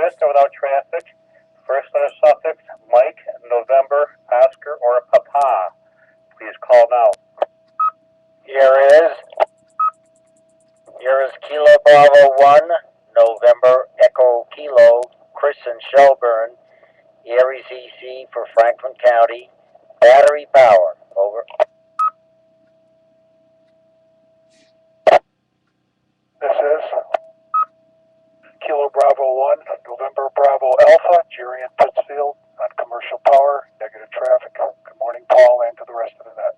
with or without traffic. First letter suffix, Mike, November, Oscar, or Papa. Please call now. Here is Kilo Bravo 1, November Echo Kilo, Chris and Shelburne, Aries EC for Franklin County, battery power, over. This is Kilo Bravo 1, November Bravo Alpha, Jerry in Pittsfield, on commercial power, negative traffic. Good morning, Paul, and to the rest of the net.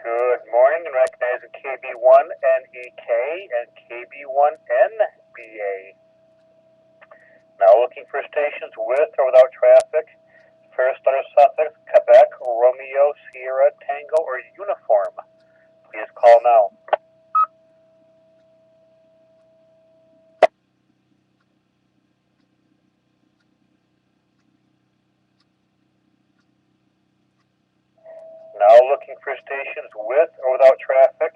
Good morning, and recognizing KB1NEK and KB1NBA. Now looking for stations with or without traffic. First letter suffix, Quebec, Romeo, Sierra, Tango, or Uniform. Please call now. Now looking for stations with or without traffic.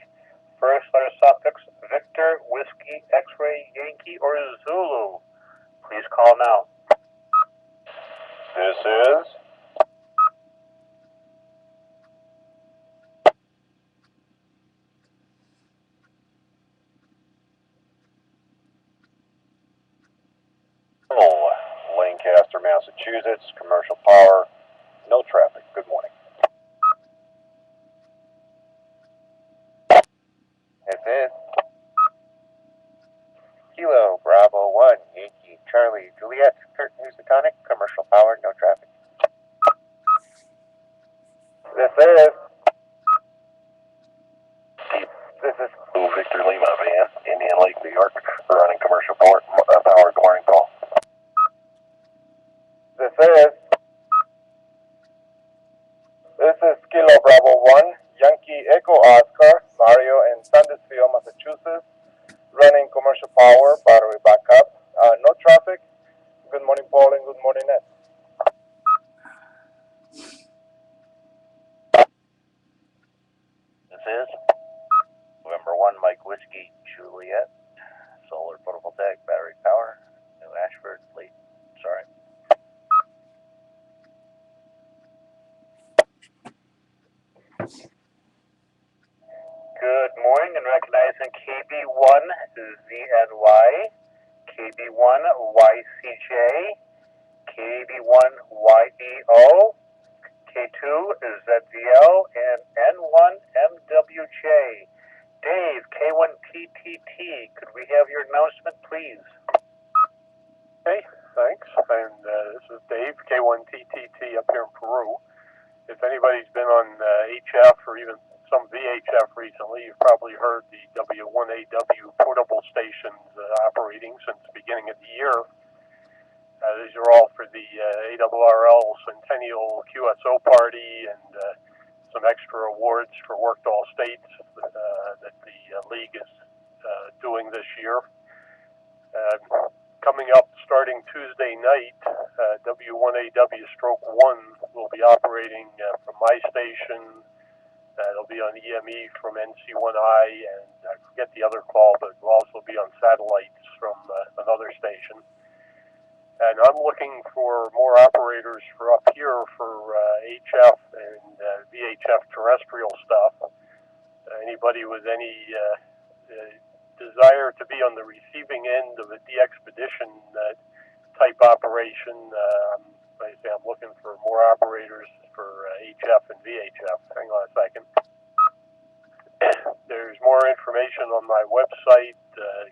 First letter suffix, Victor, Whiskey, X-Ray, Yankee, or Zulu. Please call now. This is Lancaster, Massachusetts, commercial power, no traffic. Good morning. This is Kilo Bravo 1, Yankee Charlie Juliet, Kurt Housatonic, commercial power, no traffic. This is Victor Lima van, Indian Lake, New York, running commercial power. Good morning, Paul. This is Kilo Bravo 1, Yankee Echo Oscar, Mario in Sandusville, Massachusetts, running commercial power, battery backup, no traffic. Good morning, Paul, and good morning, Ned. This is November 1, Mike Whiskey, Juliet, solar photovoltaic, battery power, New Ashford, late. Sorry. Good morning, and recognizing KB1ZNY, KB1YCJ, KB1YEO, K2ZVL, and N1MWJ. Dave, K1TTT, could we have your announcement, please? Hey, thanks. And this is Dave, K1TTT up here in Peru. If anybody's been on HF or even some VHF recently, you've probably heard the W1AW portable stations operating since the beginning of the year. These are all for the ARRL Centennial QSO Party and some extra awards for work to all states that the league is doing this year. Coming up starting Tuesday night, W1AW/1 will be operating from my station. It'll be on EME from NC1I, and I forget the other call, but it will also be on satellites from another station. And I'm looking for more operators for up here for HF and VHF terrestrial stuff. Anybody with any desire to be on the receiving end of a DXpedition type operation, like I say, I'm looking for more operators for HF and VHF. Hang on a second. There's more information on my website,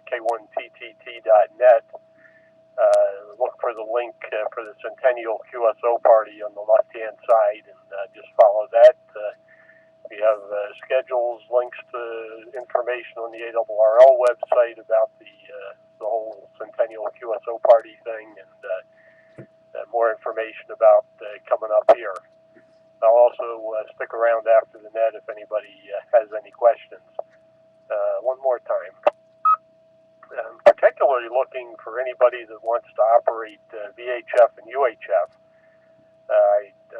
k1ttt.net. Look for the link for the Centennial QSO Party on the left-hand side, and just follow that. We have schedules, links to information on the ARRL website about the whole Centennial QSO Party thing, and more information about coming up here. I'll also stick around after the net if anybody has any questions. One more time. I'm particularly looking for anybody that wants to operate VHF and UHF.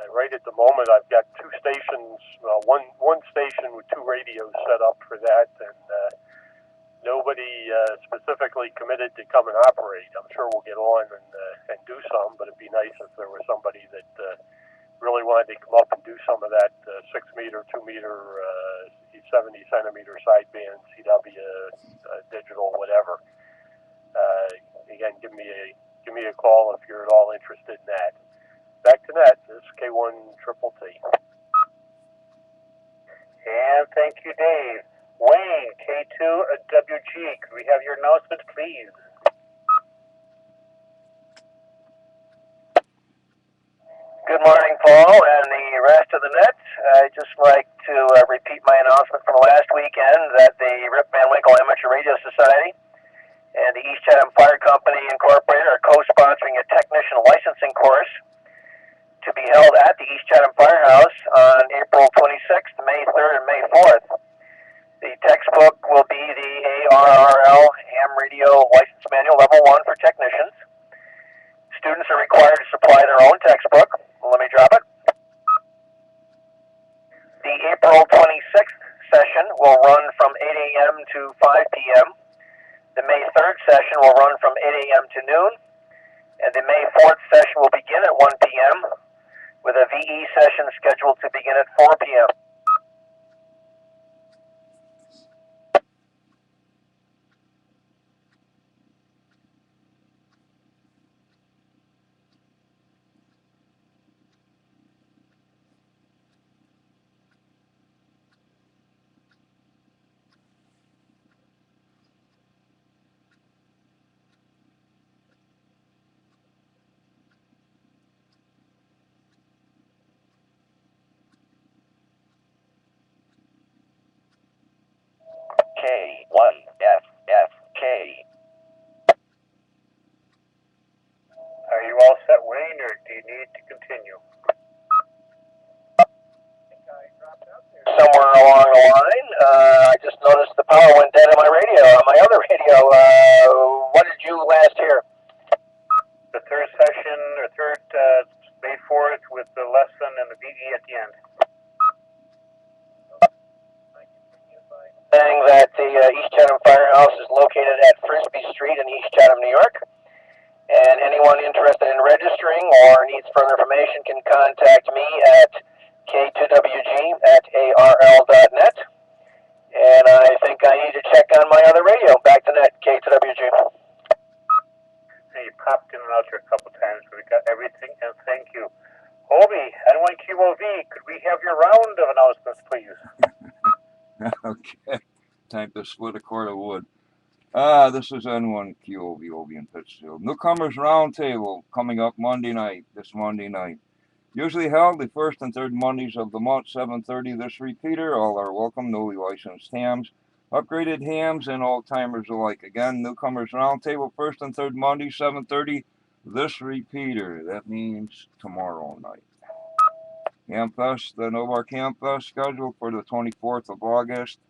Right at the moment, I've got two stations, well, one station with 2 radios set up for that, and nobody specifically committed to come and operate. I'm sure we'll get on and do some, but it'd be nice if there was somebody that really wanted to come up and do some of that 6 meter, 2 meter, 70 centimeter sideband, CW, digital, whatever. Again, give me a call if you're at all interested in that. Back to net. This is K1 Triple T. And thank you, Dave. Wayne, K2WG, could we have your announcement, please? Good morning, Paul, and the rest of the net. I'd just like to repeat my announcement from last weekend that the Rip Van Winkle Amateur Radio Society and the East Chatham Fire Company Incorporated are co-sponsoring a technician licensing course to be held at the East Chatham Firehouse on April 26th, May 3rd, and May 4th. The textbook will be the ARRL Ham Radio License Manual Level 1 for technicians. Students are required to supply their own textbook. Let me drop it. The April 26th session will run from 8 a.m. to 5 p.m. The May 3rd session will run from 8 a.m. to noon. And the May 4th session will begin at 1 p.m. with a VE session scheduled to begin at 4 p.m. K1FFK. Are you all set, Wayne, or do you need to continue? Somewhere along the line, I just noticed the power went dead on my radio. On my other radio, what did you last hear? The third session, or third May 4th, with the lesson and the VE at the end. Saying that the East Chatham Firehouse is located at Frisbee Street in East Chatham, New York. And anyone interested in registering or needs further information can contact me at k2wg@arl.net. And I think I need to check on my other radio. Back to net, K2WG. And you popped in and out here a couple times, but we got everything, and thank you. Hobie, N1QOV, could we have your round of announcements, please? Okay, time to split a cord of wood. This is N1QOV, Obi in Pittsfield. Newcomers Roundtable coming up this Monday night. Usually held the first and third Mondays of the month, 7:30. This repeater, all are welcome, newly licensed hams, upgraded hams, and old-timers alike. Again, Newcomers Roundtable, first and third Monday, 7:30. This repeater, that means tomorrow night. Hamfest, the Novark Hamfest, scheduled for the 24th of August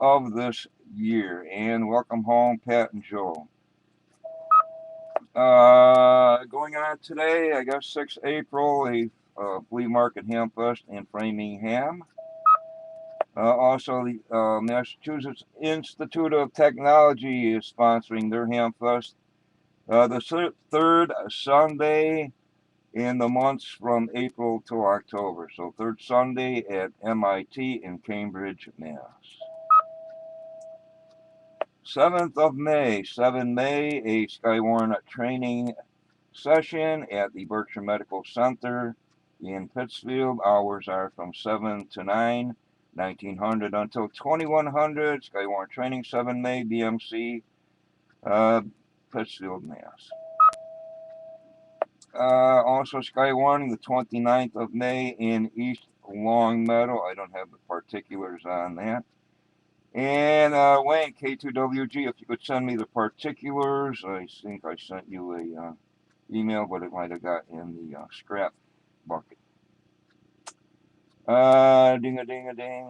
of this year. And welcome home, Pat and Joe. Going on today, I guess 6 April, a flea market Hamfest in Framingham. Also, the Massachusetts Institute of Technology is sponsoring their Hamfest. The third Sunday in the months from April to October. So third Sunday at MIT in Cambridge, Mass. 7th of May, 7 May, a Skywarn training session at the Berkshire Medical Center in Pittsfield. Hours are from 7 to 9, 1900 until 2100. Skywarn training, 7 May, BMC, Pittsfield, Mass. Also Skywarning the 29th of May in East Longmeadow. I don't have the particulars on that. And Wayne, K2WG, if you could send me the particulars. I think I sent you a email, but it might have got in the scrap bucket. Ding-a-ding-a-ding.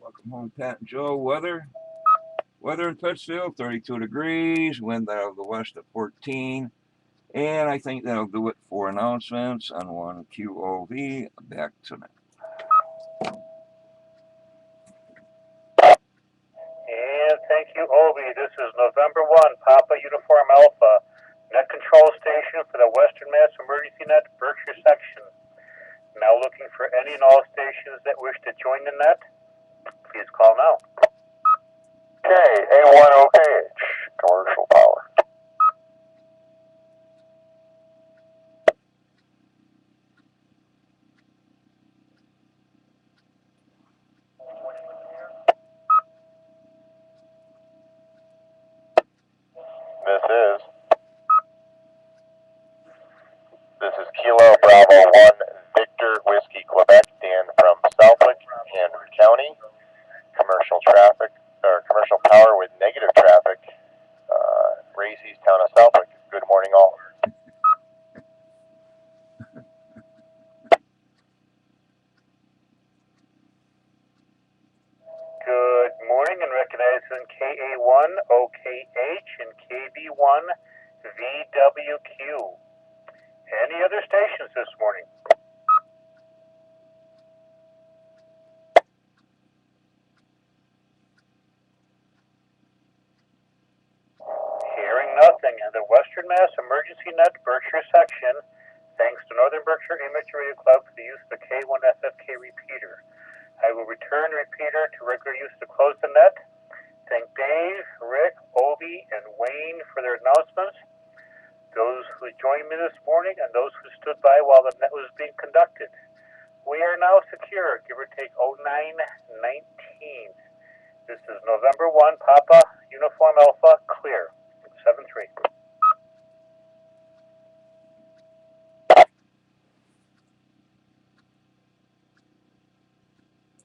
Welcome home, Pat and Joe. Weather in Pittsfield, 32 degrees. Wind out of the west at 14. And I think that'll do it for announcements on N1QOV. Back to me. This is November 1, Papa Uniform Alpha, net control station for the Western Mass Emergency Net Berkshire section. Now looking for any and all stations that wish to join the net. Please call now. A1OKH, commercial power. This is Kilo Bravo 1 Victor Whiskey Quebec, Dan from Southwick, Henry County. Commercial traffic, or commercial power with negative traffic. Racey's, town of Southwick. Good morning, all. Good morning, and recognizing KA1OKH and KB1VWQ. Any other stations this morning? Hearing nothing in the Western Mass Emergency Net Berkshire section, thanks to Northern Berkshire Amateur Radio Club for the use of the K1FFK repeater. I will return the repeater to regular use to close the net. Thank Dave, Rick, Obi, and Wayne for their announcements. Those who joined me this morning and those who stood by while the net was being conducted. We are now secure, give or take 0919. This is November 1, Papa, Uniform Alpha, clear. 7-3.